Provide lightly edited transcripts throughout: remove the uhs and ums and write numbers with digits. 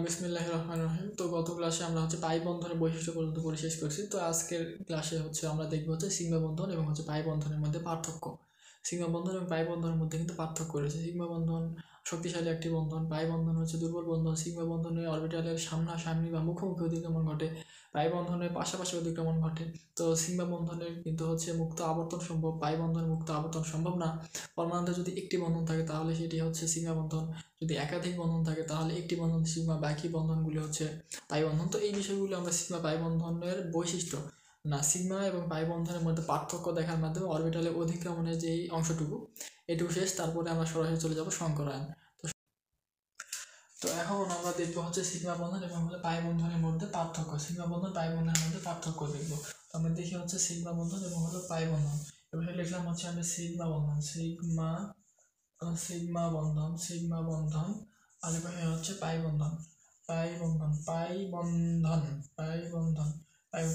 বিসমিল্লাহির রহমানির রহিম। তো গত ক্লাসে আমরা পাই বন্ধনের বৈশিষ্ট্য পর্যন্ত পড়ে শেষ করছি। তো আজকের ক্লাসে আমরা দেখব সিগমা বন্ধন এবং পাই বন্ধনের মধ্যে পার্থক্য। সিগমা বন্ধন এবং পাই বন্ধনের মধ্যে কিন্তু পার্থক্য রয়েছে। সিগমা বন্ধন শক্তিশালী একটি বন্ধন, পাই বন্ধন দুর্বল বন্ধন। সিগমা বন্ধনে অরবিটালের সামনাসামনি বা মুখোমুখি অধিক্রমণ ঘটে, পাই বন্ধনের পাশাপাশি অধিক্রমণ ঘটে। তো সিগমা বন্ধনের কিন্তু মুক্ত আবর্তন সম্ভব, পাই বন্ধনের মুক্ত আবর্তন সম্ভব না। পরমাণুতে যদি একটি বন্ধন থাকে তাহলে সেটি সিগমা বন্ধন, যদি একাধিক বন্ধন থাকে তাহলে একটি বন্ধন সিগমা, বাকি বন্ধনগুলি পাই বন্ধন। তো এই বিষয়গুলো আমরা সিগমা পাই বন্ধনের বৈশিষ্ট্য না, সিগমা এবং পাই বন্ধনের মধ্যে পার্থক্য দেখার মাধ্যমে অরবিটালে অধিক্রমণের যেই অংশটুকু এটুকু শেষ, তারপরে আমরা সরাসরি চলে যাব সংকরায়ন। তো এখন আমরা দেখবো সিগমা বন্ধন এবং পাই বন্ধনের মধ্যে পার্থক্য। সিগমা বন্ধন পাই বন্ধনের মধ্যে পার্থক্য দেখবো। তো আমরা দেখি সিগমা বন্ধন এবং পাই বন্ধন। এবার লিখলাম আমি সিগমা বন্ধন, সিগমা বন্ধন, সিগমা বন্ধন, আর এবার পাই বন্ধন, পাই বন্ধন, পাই বন্ধন, পাই বন্ধন।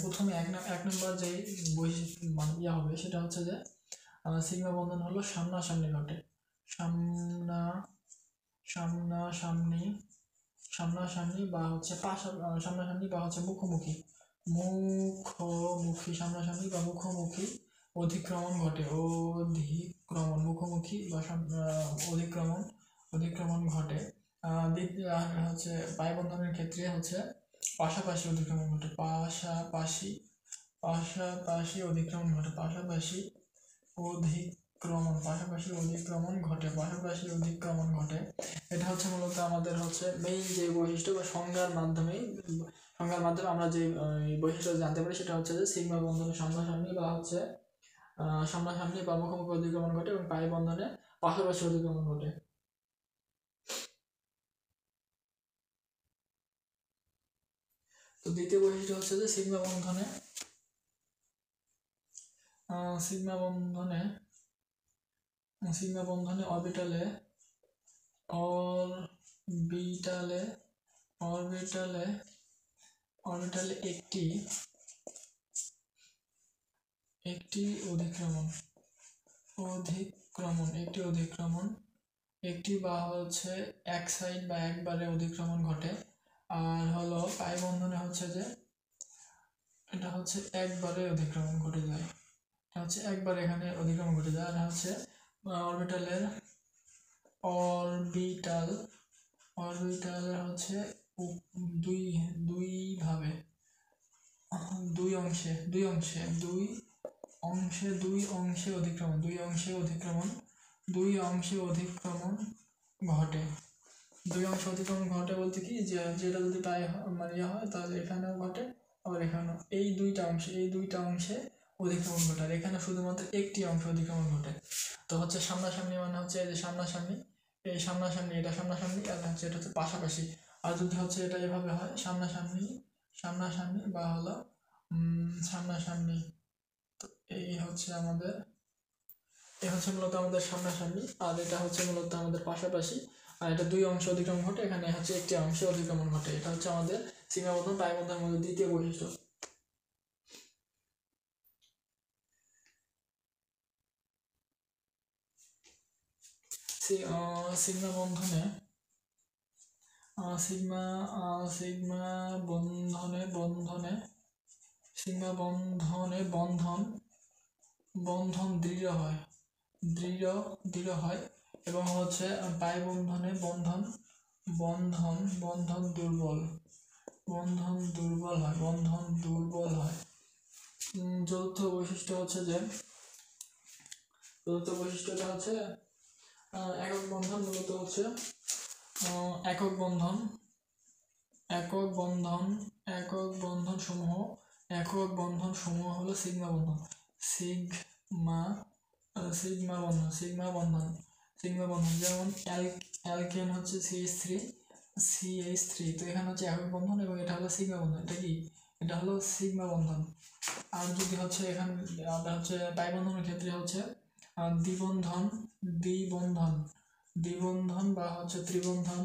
প্রথমে এক নম্বর যে বৈশিষ্ট্য হবে সেটা যে সিগমা বন্ধন হলো সামনাসামনি ঘটে, সামনাসামনি, সামনাসামনি বা সামনাসামনি বা মুখোমুখি, মুখোমুখি, সামনাসামনি বা মুখোমুখি অধিক্রমণ ঘটে, অধিক্রমণ, মুখোমুখি বা অধিক্রমণ ঘটে। দ্বিতীয় পাই বন্ধনের ক্ষেত্রে পাশাপাশি অধিক্রমণ ঘটে, পাশাপাশি অধিক্রমণ ঘটে, পাশাপাশি অধিক্রমণ ঘটে। এটা মূলত আমাদের মেইন যে বৈশিষ্ট্য বা সংজ্ঞার মাধ্যমে আমরা যে বৈশিষ্ট্য জানতে পারি সেটা যে সিগমা বন্ধনে সামনাসামনি বা সামনাসামনি বা মুখোমুখি অধিক্রমণ ঘটে এবং পাই বন্ধনে পাশাপাশি অধিক্রমণ ঘটে। তো দ্বিতীয় বৈশিষ্ট্য যে সিগমা বন্ধনে অরবিটালে একটি অধিক্রমণ, একটি বা এক সাইড বা একবারে অধিক্রমণ ঘটে। আর পাই বন্ধনে যে এটা একবারে অধিক্রমণ ঘটে যায়, একবার এখানে অধিক্রমণ ঘটে যায়। আর অরবিটালের দুই অংশে অধিক্রমণ ঘটে। বলতে কি যেটা যদি পাই হয় তাহলে এখানেও ঘটে, আবার এখানেও। এই দুইটা অংশে অধিক্রমণ ঘটে, আর এখানে শুধুমাত্র একটি অংশ অধিক্রমণ ঘটে। তো সামনাসামনি মানে এই যে সামনাসামনি, এই সামনাসামনি, এটা সামনাসামনি, আর এটা পাশাপাশি। আর যদি এটা এভাবে হয় সামনাসামনি বা সামনাসামনি, তো এই আমাদের মূলত আমাদের সামনাসামনি, আর এটা মূলত আমাদের পাশাপাশি। আর এটা দুই অংশ অধিক্রমণ ঘটে, এখানে একটি অংশে অধিক্রমণ ঘটে। এটা আমাদের সিগমা বন্ধন পাই বন্ধনের মধ্যে দ্বিতীয় বৈশিষ্ট্য। সিগমা বন্ধনে বন্ধন দৃঢ় হয় এবং পাই বন্ধনে বন্ধন দুর্বল হয়। চতুর্থ বৈশিষ্ট্যটা একক বন্ধন, মূলত একক বন্ধন সমূহ হলো সিগমা বন্ধন, সিগমা বন্ধন। যেমন অ্যালকেন CH3, তো এখানে একক বন্ধন এবং এটা হলো সিগমা বন্ধন। এটা হলো সিগমা বন্ধন। আর যদি এখানে পাই বন্ধনের ক্ষেত্রে দ্বিবন্ধন বা ত্রিবন্ধন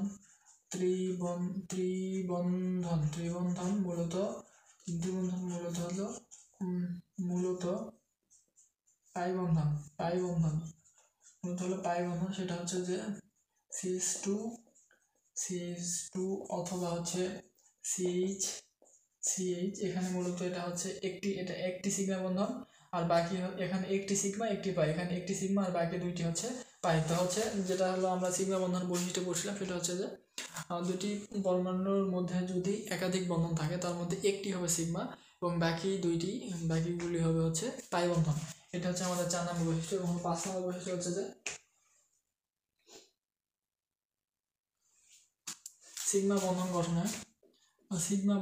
মূলত পাই বন্ধন, সেটা যে CH2 CH2 অথবা হচ্ছে CH এখানে মূলত এটা হচ্ছে একটি সিগমা বন্ধন, আর বাকি এখানে একটি সিগমা একটি পাই, এখানে একটি সিগমা আর বাকি দুইটি হচ্ছে পাই। তো হচ্ছে যেটা হলো আমরা সিগমা বন্ধন বৈশিষ্ট্য পড়ছিলাম, সেটা হচ্ছে যে দুটি পরমাণুর মধ্যে যদি একাধিক বন্ধন থাকে তার মধ্যে একটি হবে সিগমা এবং বাকিগুলি হবে হচ্ছে পাই বন্ধন। এটা হচ্ছে আমাদের 4 নম্বর বৈশিষ্ট্য। এবং 5 নম্বর বৈশিষ্ট্য হচ্ছে যে সিগমা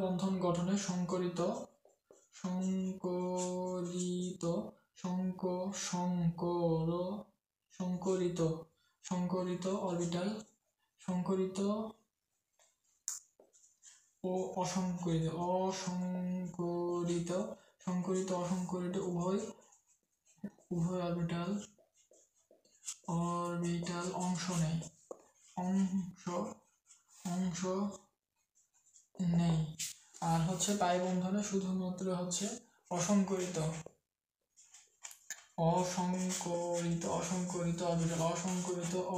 বন্ধন গঠনে সংকরিত অরবিটাল, সংকরিত ও অসংকরিত উভয় অরবিটাল অংশ নেই। আর হচ্ছে পাই বন্ধনে শুধুমাত্র হচ্ছে অসংকরিত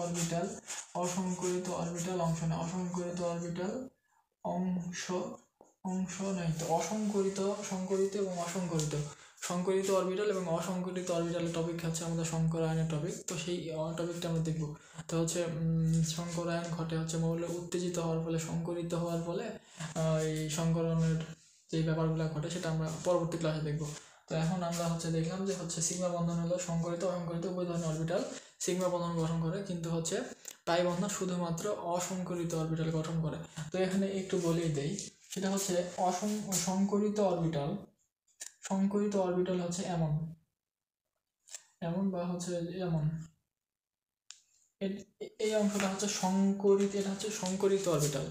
অরবিটাল অংশ নেই। অংশ নেই। তো সংকরিত এবং সংকরিত অরবিটাল এবং অসংকরিত অরবিটালের টপিক হচ্ছে আমাদের সংকরায়নের টপিক। তো সেই টপিকটা আমরা দেখব। তো হচ্ছে সংকরায়ন ঘটে হচ্ছে মৌল উত্তেজিত হওয়ার ফলে, সংকরিত হওয়ার ফলে এই সংকরণের যে ব্যাপারগুলো ঘটে সেটা আমরা পরবর্তী ক্লাসে দেখব। তো এখন আমরা হচ্ছে দেখলাম যে হচ্ছে সিগমা বন্ধন হলো সংকরিত অসংকরিত উভয় ধরনের অরবিটাল সিগমা বন্ধন গঠন করে, কিন্তু হচ্ছে পাই বন্ধন শুধুমাত্র অসংকরিত অরবিটাল গঠন করে। তো এখানে একটু বলেই দেই, সেটা হচ্ছে সংকরিত অরবিটাল হচ্ছে এমন বা হচ্ছে এমন, এই অংশটা হচ্ছে এটা হচ্ছে সংকরিত অরবিটাল।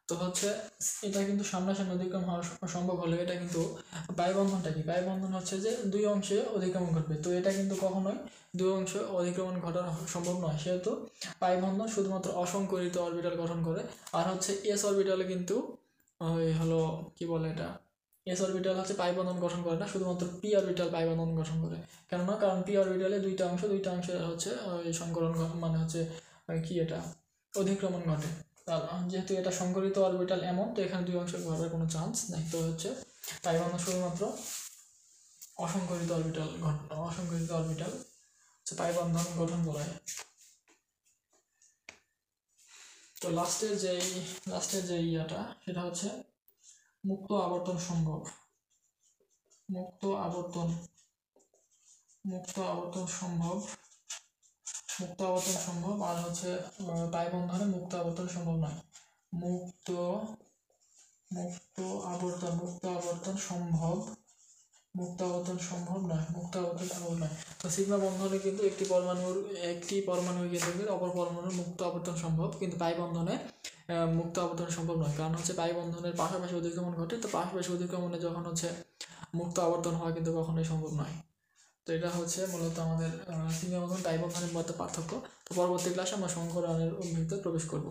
তো হচ্ছে এটা কিন্তু সামনাসামনি অতিক্রম হওয়া সম্ভব হলে এটা কিন্তু পাই বন্ধনটা কি, পাই বন্ধন হচ্ছে যে দুই অংশে অতিক্রমণ ঘটবে। তো এটা কিন্তু কখনোই দুই অংশে অতিক্রমণ ঘটানো সম্ভব নয়, সেহেতু পাই বন্ধন শুধুমাত্র অসংকরিত অরবিটাল গঠন করে। আর হচ্ছে এস অরবিটালে কিন্তু হলো কি বলে এটা, এস অরবিটাল হচ্ছে পাই বন্ধন গঠন করে না, শুধুমাত্র পি অরবিটাল পাই বন্ধন গঠন করে। কারণ পি অরবিটালে দুইটা অংশে হচ্ছে সংকরণ মানে হচ্ছে কি এটা অধিক্রমণ ঘটে। যেহেতু এটা সংকরিত অরবিটাল এমন, তো এখানে দুই অংশ ঘটার কোনো চান্স নাই। তো হচ্ছে পাই বন্ধন শুধুমাত্র অসংকরিত অরবিটাল হচ্ছে পাই বন্ধন গঠন করায়। তো লাস্টের যে ইয়াটা সেটা হচ্ছে মুক্ত আবর্তন সম্ভব আর হচ্ছে পাই বন্ধনে মুক্ত আবর্তন সম্ভব নয়। মুক্ত আবর্তন সম্ভব নয়। তো সিগমা বন্ধনে কিন্তু একটি পরমাণু কিন্তু অপর পরমাণুর মুক্ত আবর্তন সম্ভব, কিন্তু পাই বন্ধনে মুক্ত আবর্তন সম্ভব নয়। কারণ হচ্ছে পাই বন্ধনের পাশাপাশি অধিক্রমণ ঘটে, তো পাশাপাশি অধিক্রমণে যখন হচ্ছে মুক্ত আবর্তন হওয়া কিন্তু কখনোই সম্ভব নয়। তো এটা হচ্ছে মূলত আমাদের সিগমা বন্ধন পাই বন্ধনের মধ্যে পার্থক্য। তো পরবর্তী ক্লাসে আমরা সংকরায়নের ভিতরে প্রবেশ করব।